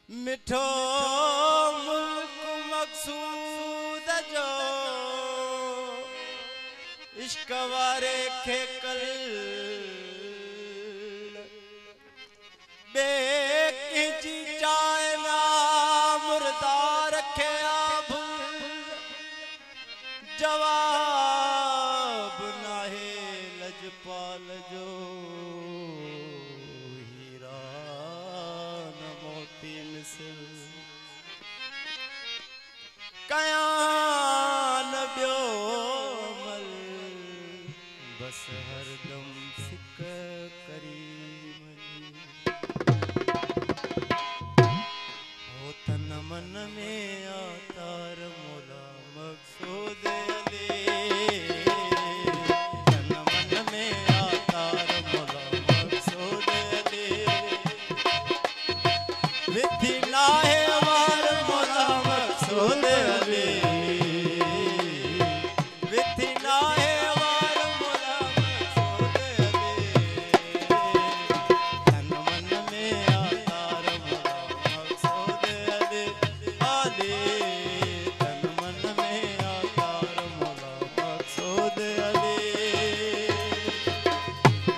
मिठो मुल्क मकसूद जो इश्क वारे खे कल बे किंजी चाय ना मुर्दार रखे आप जवाब नाहे लजपाल जो हीरा न मोती मिसल कयान ब्यो मल बस हरदम सिक करीम हो तन मन में आतार मोला मकसूद अली तन मन में आतार मोला मकसूद अली विधि नाहे वार मोला मकसूद अली विधि नाहे वार मोला मकसूद अली तन मन में आतार मोला मकसूद अली अली तन मन में आतार मोला मकसूद अली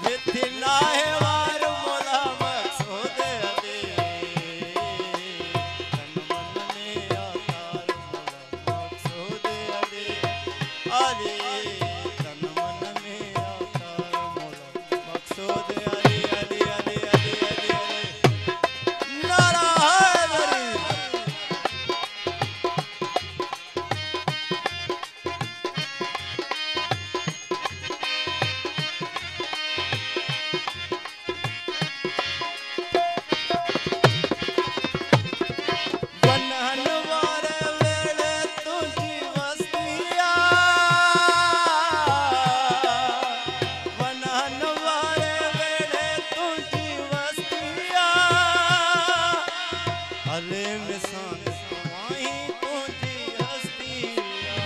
विधि नाहे वार मोला मकसूद अली तन मन में आतार मोला मकसूद अली अली तन मन में आतार मोला मकसूद अली अली अली अली अली नारायण अली वनहन वारे वेले तुझी वस्तिया वनहन वारे वेले तुझी वस्तिया हले मिसान वाही तुझी हस्तिया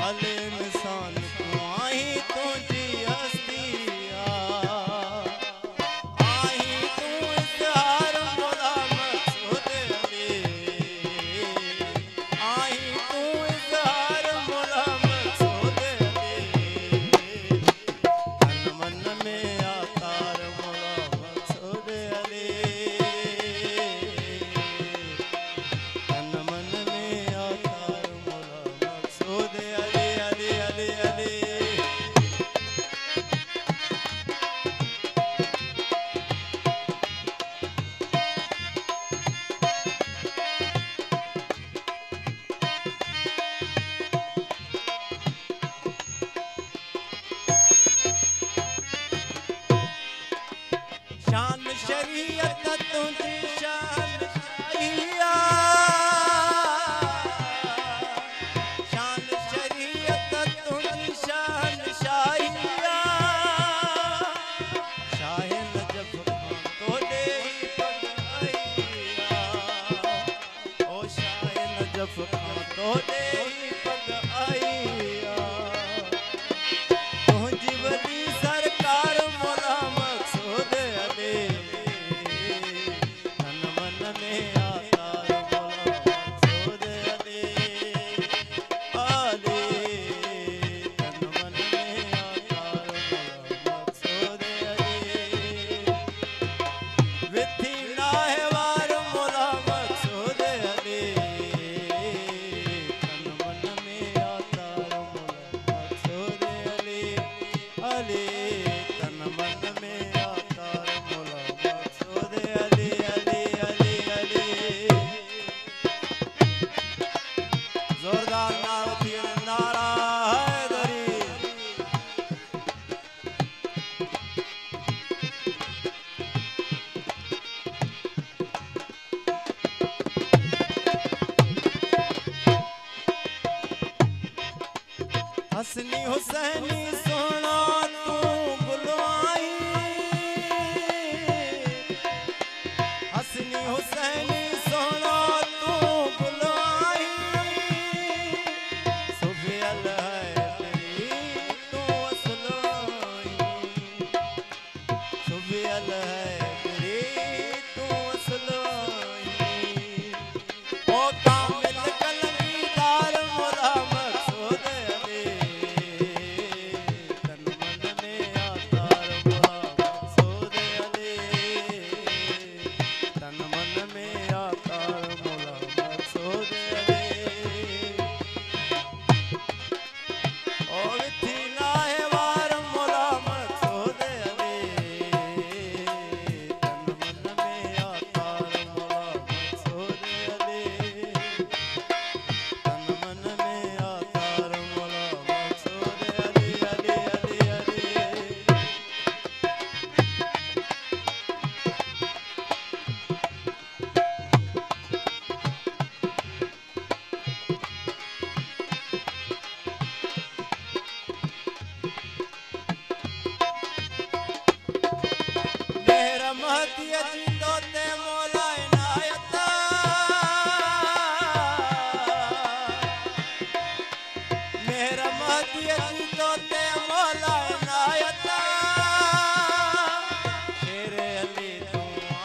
हले मिसान वाही तुझी हस्तिया आई तू इज़हार मोला मकसूद अली आई तू इज़हार मोला मकसूद अली तन मन में आतार मोला मकसूद अली तन मन में आतार मोला मकसूद अली अली अली अली शान शरीयत तुझी शान शाहिया शान शरीयत तुझी शान शाहिया शाह नजफ खां तोड़े ही पग आइया ओ शाह नजफ खां तोड़े ही पग आइया तुझी वली सरकार मोला मकसूद अली तन मन में आतार मोला मकसूद अली अली तन मन में आतार मोला मकसूद अली विधि नाहे वार मोला मकसूद अली तन हसनी हुसैनी सोना तू बुलवाई, हसनी हुसैनी सोना तू बुलवाई, सुफियल है तेरी तू असलवाई, सुफियल है तेरी तू असलवाई। ओ कामिल कलगीदार मोला मकसूद अली, तन मन में आकार मोला मकसूद अली, तन मन में आकार मोला मकसूद अली। ओ विथी नाहे वार मोला मकसूद अली, तन मन में आकार मोला मकसूद अली, तन मन में आकार मोला मकसूद अली, अली अली अली। मेरा महदी अजीतो ते मौला इनायता, मेरा महदी अजीतो ते मौला इनायता, शेरे अली तू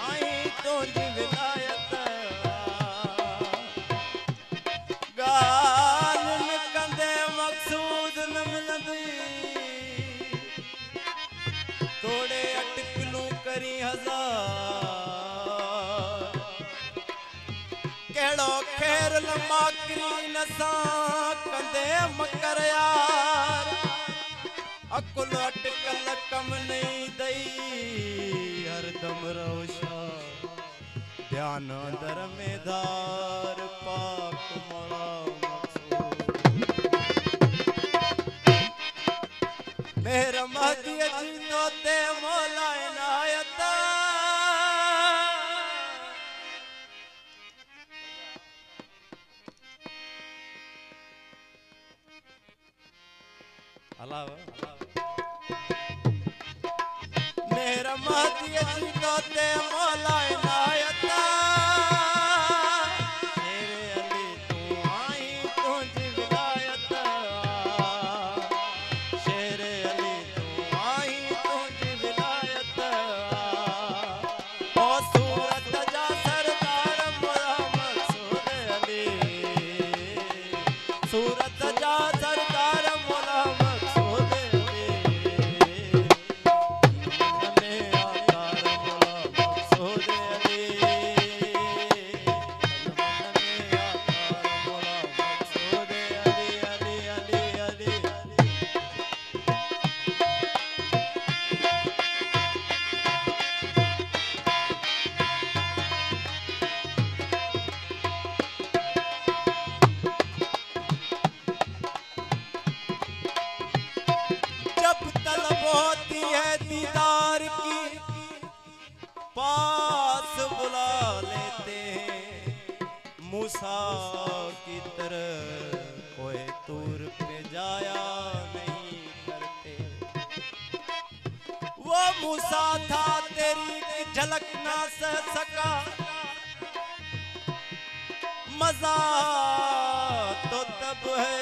आई तुझी विलायत, गाल निकंदे मकसूद न मिलंदी, तोड़े अटकलू करी हजार, केड़ो खैर लमाकरी नसा कंदे मकर यार, अकुल अटकल कम नहीं दई हरदम रोशा, ध्यान दर में धार पाक मोला मकसूद। मेरा महदी अजीतो ते मौला इनायता, मेरा महदी अजीतो ते मौला इनायता, शेरे अली तू आई तुझी विलायत, शेरे अली तू आई तुझी विलायत। ओ सूरत जा सरदार मोला मकसूद अली, सूरत जा सरदार मोला मकसूद अली, तन में आकार मोला मकसूद अली, तन में आकार मोला मकसूद अली, अली अली अली अली। जब तलब होती है दीदार की, पास बुला लेते हैं, मूसा की तरह कोई तूर पे जाया नहीं करते। वो मूसा था तेरी की झलक ना सह सका, मजा तो तब है